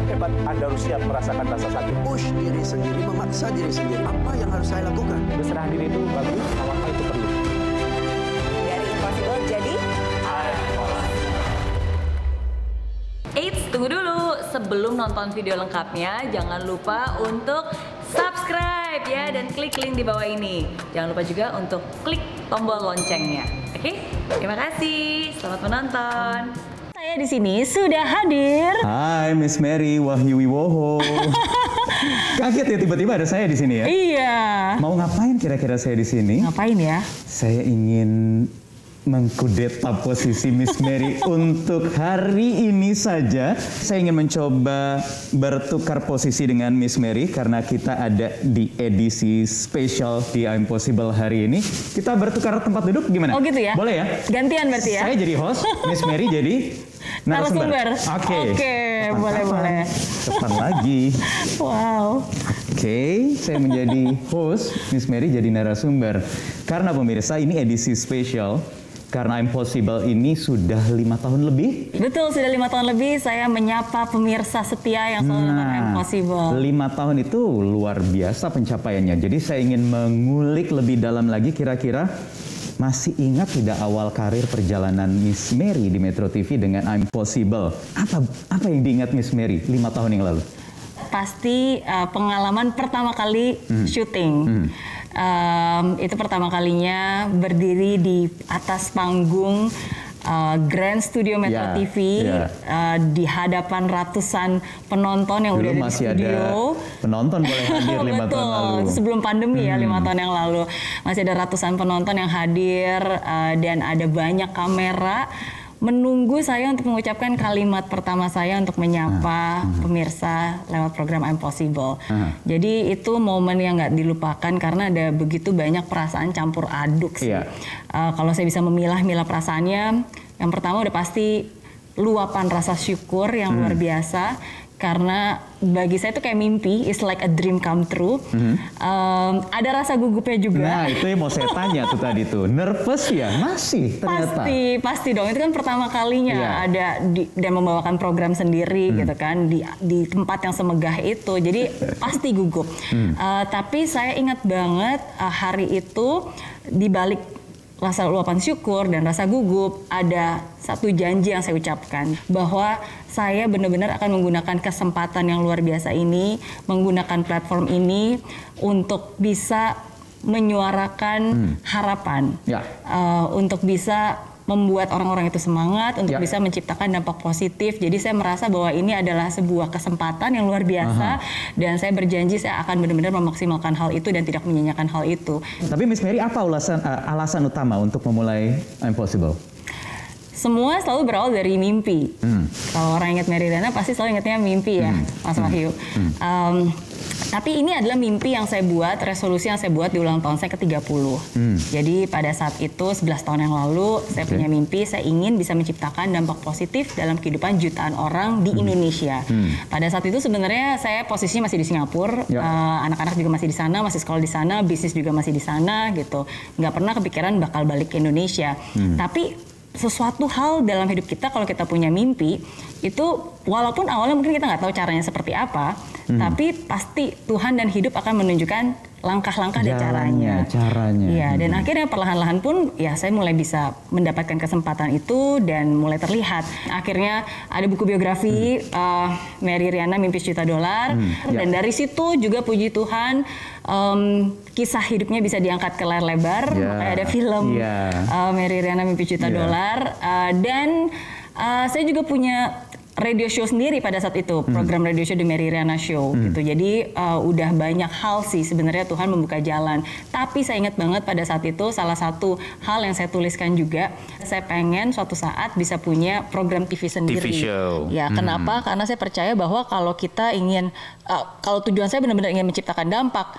hebat Anda harus siap merasakan rasa sakit. Push diri sendiri, memaksa diri sendiri. Apa yang harus saya lakukan? Berserah diri itu bagus, apa itu perlu. Dari impossible jadi Eits, tunggu dulu. Sebelum nonton video lengkapnya, jangan lupa untuk subscribe ya dan klik link di bawah ini. Jangan lupa juga untuk klik tombol loncengnya. Oke? Terima kasih. Selamat menonton. Saya di sini sudah hadir. Hai Miss Mary Wahyu Wiwoho. Kaget ya tiba-tiba ada saya di sini ya. Iya. Mau ngapain kira-kira saya di sini? Ngapain ya? Saya ingin mengkudeta posisi Miss Mary untuk hari ini saja. Saya ingin mencoba bertukar posisi dengan Miss Mary karena kita ada di edisi spesial di Impossible hari ini. Kita bertukar tempat duduk gimana? Oh gitu ya? Boleh ya? Gantian berarti ya? Saya jadi host, Miss Mary jadi narasumber. Oke, boleh. Kapan lagi? Wow. Oke, saya menjadi host, Miss Mary jadi narasumber. Karena pemirsa ini edisi spesial. Karena Impossible ini sudah 5 tahun lebih. Betul, sudah 5 tahun lebih saya menyapa pemirsa setia yang selalu nonton Impossible. 5 tahun itu luar biasa pencapaiannya. Jadi saya ingin mengulik lebih dalam lagi kira-kira masih ingat tidak awal karir perjalanan Miss Mary di Metro TV dengan Impossible? Apa yang diingat Miss Mary 5 tahun yang lalu? Pasti pengalaman pertama kali syuting. Itu pertama kalinya berdiri di atas panggung Grand Studio Metro TV di hadapan ratusan penonton yang dulu udah ada di masih studio. Ada penonton boleh hadir 5 tahun lalu. Betul, sebelum pandemi ya 5 tahun yang lalu. Masih ada ratusan penonton yang hadir dan ada banyak kamera menunggu saya untuk mengucapkan kalimat pertama saya untuk menyapa pemirsa lewat program Impossible. Jadi itu momen yang nggak dilupakan karena ada begitu banyak perasaan campur aduk sih. Kalau saya bisa memilah-milah perasaannya, yang pertama udah pasti luapan rasa syukur yang luar biasa. Karena bagi saya itu kayak mimpi, it's like a dream come true. Ada rasa gugupnya juga. Nah itu yang mau saya tanya tuh tadi tuh, nervous ya? Masih ternyata. Pasti dong, itu kan pertama kalinya ada dan membawakan program sendiri gitu kan, di tempat yang semegah itu, jadi pasti gugup. Tapi saya ingat banget hari itu di balik rasa luapan syukur dan rasa gugup, ada satu janji yang saya ucapkan bahwa saya benar-benar akan menggunakan kesempatan yang luar biasa ini, menggunakan platform ini untuk bisa menyuarakan harapan, untuk bisa membuat orang-orang itu semangat, untuk bisa menciptakan dampak positif. Jadi saya merasa bahwa ini adalah sebuah kesempatan yang luar biasa dan saya berjanji saya akan benar-benar memaksimalkan hal itu dan tidak menyanyiakan hal itu. Tapi Miss Mary apa alasan utama untuk memulai Impossible? Semua selalu berawal dari mimpi. Kalau orang ingat Mary Riana pasti selalu ingatnya mimpi ya, Mas Wahyu. Tapi ini adalah mimpi yang saya buat, resolusi yang saya buat di ulang tahun saya ke-30. Jadi pada saat itu 11 tahun yang lalu saya punya mimpi, saya ingin bisa menciptakan dampak positif dalam kehidupan jutaan orang di Indonesia. Pada saat itu sebenarnya saya posisinya masih di Singapura, anak-anak juga masih di sana, masih sekolah di sana, bisnis juga masih di sana gitu. Nggak pernah kepikiran bakal balik ke Indonesia. Tapi sesuatu hal dalam hidup kita kalau kita punya mimpi itu walaupun awalnya mungkin kita nggak tahu caranya seperti apa, tapi pasti Tuhan dan hidup akan menunjukkan langkah-langkah dan caranya. Iya, dan akhirnya perlahan-lahan pun ya saya mulai bisa mendapatkan kesempatan itu dan mulai terlihat. Akhirnya ada buku biografi Mary Riana Mimpi Sejuta Dolar dan dari situ juga puji Tuhan kisah hidupnya bisa diangkat ke layar lebar. Makanya ada film Mary Riana Mimpi Sejuta Dolar dan saya juga punya radio show sendiri pada saat itu, program radio show The Mary Riana Show gitu. Jadi udah banyak hal sih sebenarnya Tuhan membuka jalan. Tapi saya ingat banget pada saat itu salah satu hal yang saya tuliskan juga, saya pengen suatu saat bisa punya program TV sendiri. TV show. Ya, kenapa? Karena saya percaya bahwa kalau kita ingin, kalau tujuan saya benar-benar ingin menciptakan dampak,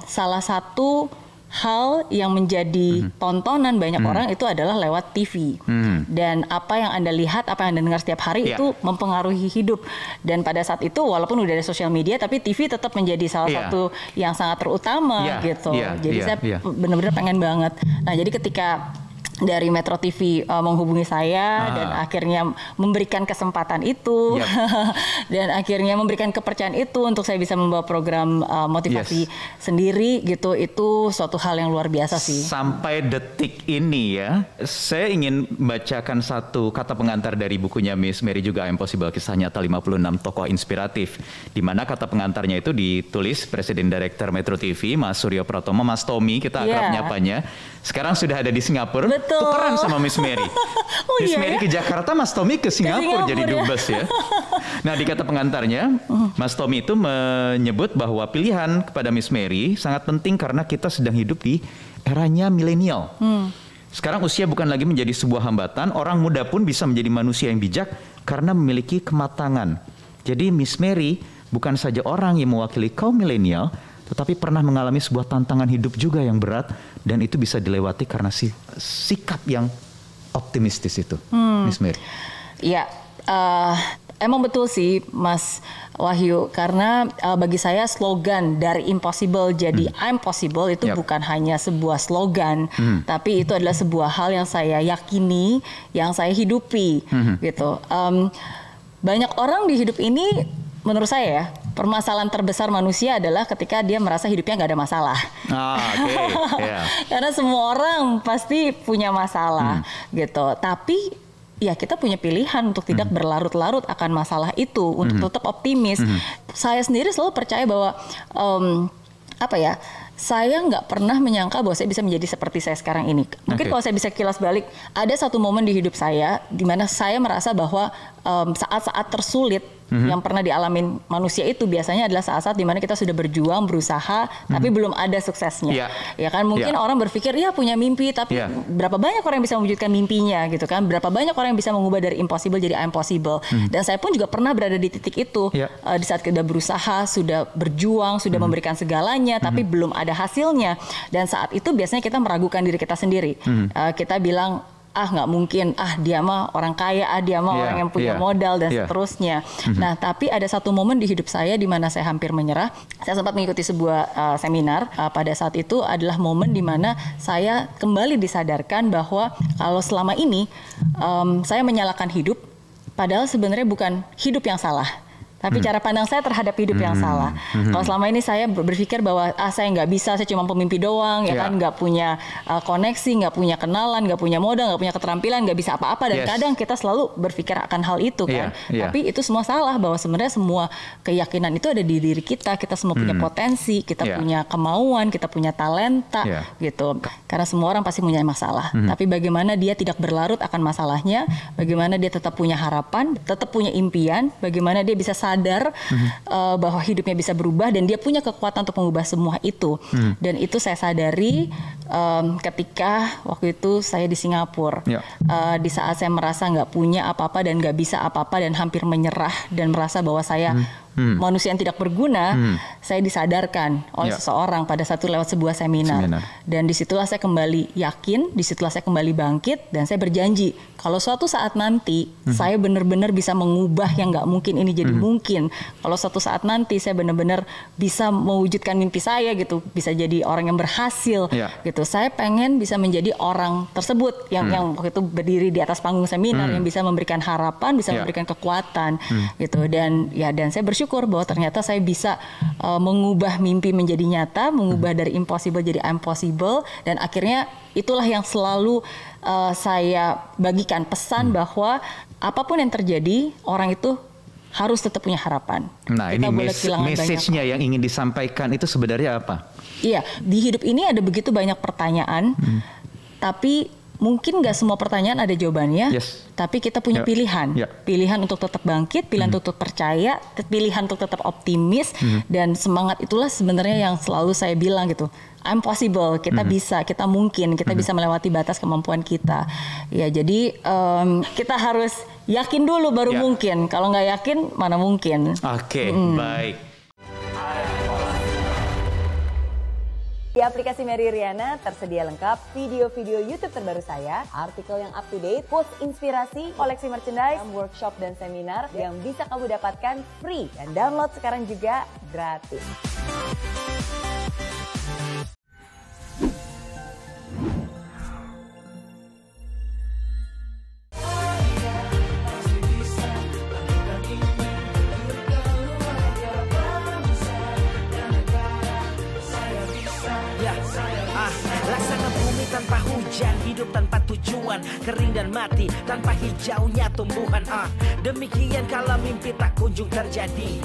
salah satu hal yang menjadi tontonan banyak orang itu adalah lewat TV. Dan apa yang Anda lihat, apa yang Anda dengar setiap hari itu mempengaruhi hidup. Dan pada saat itu walaupun udah ada sosial media, tapi TV tetap menjadi salah satu yang sangat terutama gitu. Jadi saya benar-benar pengen banget. Nah, jadi ketika dari Metro TV menghubungi saya dan akhirnya memberikan kesempatan itu dan akhirnya memberikan kepercayaan itu untuk saya bisa membawa program motivasi sendiri gitu. Itu suatu hal yang luar biasa sih. Sampai detik ini ya, saya ingin bacakan satu kata pengantar dari bukunya Miss Mary juga Impossible, kisah nyata 56 tokoh inspiratif, di mana kata pengantarnya itu ditulis Presiden Direktur Metro TV Mas Suryo Pratomo, Mas Tommy kita akrab nyapanya. Sekarang sudah ada di Singapura. Tukeran sama Miss Mary. Miss Mary ke Jakarta, Mas Tommy ke Singapura jadi dubes ya. Nah, di kata pengantarnya, Mas Tommy itu menyebut bahwa pilihan kepada Miss Mary sangat penting karena kita sedang hidup di eranya milenial. Sekarang usia bukan lagi menjadi sebuah hambatan, orang muda pun bisa menjadi manusia yang bijak karena memiliki kematangan. Jadi Miss Mary bukan saja orang yang mewakili kaum milenial, tetapi pernah mengalami sebuah tantangan hidup juga yang berat, dan itu bisa dilewati karena sikap yang optimistis itu, Miss Mary. Ya, emang betul sih Mas Wahyu, karena bagi saya slogan dari impossible jadi I'm possible itu bukan hanya sebuah slogan, tapi itu adalah sebuah hal yang saya yakini, yang saya hidupi gitu. Banyak orang di hidup ini, menurut saya ya, permasalahan terbesar manusia adalah ketika dia merasa hidupnya nggak ada masalah. Karena semua orang pasti punya masalah gitu. Tapi ya kita punya pilihan untuk tidak berlarut-larut akan masalah itu, untuk tetap optimis. Saya sendiri selalu percaya bahwa saya nggak pernah menyangka bahwa saya bisa menjadi seperti saya sekarang ini. Mungkin kalau saya bisa kilas balik, ada satu momen di hidup saya di mana saya merasa bahwa saat-saat tersulit yang pernah dialamin manusia itu biasanya adalah saat-saat dimana kita sudah berjuang, berusaha, tapi belum ada suksesnya. Ya kan, mungkin orang berpikir ya punya mimpi, tapi berapa banyak orang yang bisa mewujudkan mimpinya gitu kan? Berapa banyak orang yang bisa mengubah dari impossible jadi impossible. Dan saya pun juga pernah berada di titik itu di saat kita berusaha, sudah berjuang, sudah memberikan segalanya, tapi belum ada hasilnya. Dan saat itu biasanya kita meragukan diri kita sendiri. Kita bilang, nggak mungkin, dia mah orang kaya, dia mah orang yang punya modal dan seterusnya. Nah, tapi ada satu momen di hidup saya di mana saya hampir menyerah. Saya sempat mengikuti sebuah seminar. Pada saat itu adalah momen di mana saya kembali disadarkan bahwa kalau selama ini saya menyalahkan hidup, padahal sebenarnya bukan hidup yang salah, tapi cara pandang saya terhadap hidup yang salah. Kalau selama ini saya berpikir bahwa saya nggak bisa, saya cuma pemimpi doang, ya kan, nggak punya koneksi, nggak punya kenalan, nggak punya modal, nggak punya keterampilan, nggak bisa apa-apa. Dan kadang kita selalu berpikir akan hal itu kan. Tapi itu semua salah, bahwa sebenarnya semua keyakinan itu ada di diri kita. Kita semua punya potensi, kita punya kemauan, kita punya talenta gitu. Karena semua orang pasti punya masalah. Tapi bagaimana dia tidak berlarut akan masalahnya, bagaimana dia tetap punya harapan, tetap punya impian, bagaimana dia bisa sadar bahwa hidupnya bisa berubah dan dia punya kekuatan untuk mengubah semua itu. Dan itu saya sadari ketika waktu itu saya di Singapura. Di saat saya merasa nggak punya apa-apa dan nggak bisa apa-apa dan hampir menyerah dan merasa bahwa saya manusia yang tidak berguna, saya disadarkan oleh seseorang pada satu lewat sebuah seminar. Dan disitulah saya kembali yakin, disitulah saya kembali bangkit, dan saya berjanji kalau suatu saat nanti saya benar-benar bisa mengubah yang nggak mungkin ini jadi mungkin. Kalau suatu saat nanti saya benar-benar bisa mewujudkan mimpi saya gitu, bisa jadi orang yang berhasil gitu. Saya pengen bisa menjadi orang tersebut yang waktu itu berdiri di atas panggung seminar, yang bisa memberikan harapan, bisa memberikan kekuatan gitu. Dan saya bersyukur bahwa ternyata saya bisa mengubah mimpi menjadi nyata, mengubah dari impossible jadi impossible, dan akhirnya itulah yang selalu saya bagikan pesan bahwa apapun yang terjadi, orang itu harus tetap punya harapan. Nah, kita ini message-nya yang ingin disampaikan itu sebenarnya apa? Iya, di hidup ini ada begitu banyak pertanyaan, tapi mungkin nggak semua pertanyaan ada jawabannya, tapi kita punya pilihan. Pilihan untuk tetap bangkit, pilihan untuk tetap percaya, pilihan untuk tetap optimis, dan semangat itulah sebenarnya yang selalu saya bilang gitu. I'm possible, kita bisa, kita mungkin, kita bisa melewati batas kemampuan kita. Ya, jadi kita harus yakin dulu baru mungkin. Kalau nggak yakin, mana mungkin. Oke, baik. Di aplikasi Mary Riana tersedia lengkap video-video YouTube terbaru saya, artikel yang up to date, post inspirasi, koleksi merchandise, workshop dan seminar yang bisa kamu dapatkan free dan download sekarang juga gratis. tanpa hujan, hidup tanpa tujuan, kering dan mati tanpa hijaunya tumbuhan. Demikian kalau mimpi tak kunjung terjadi.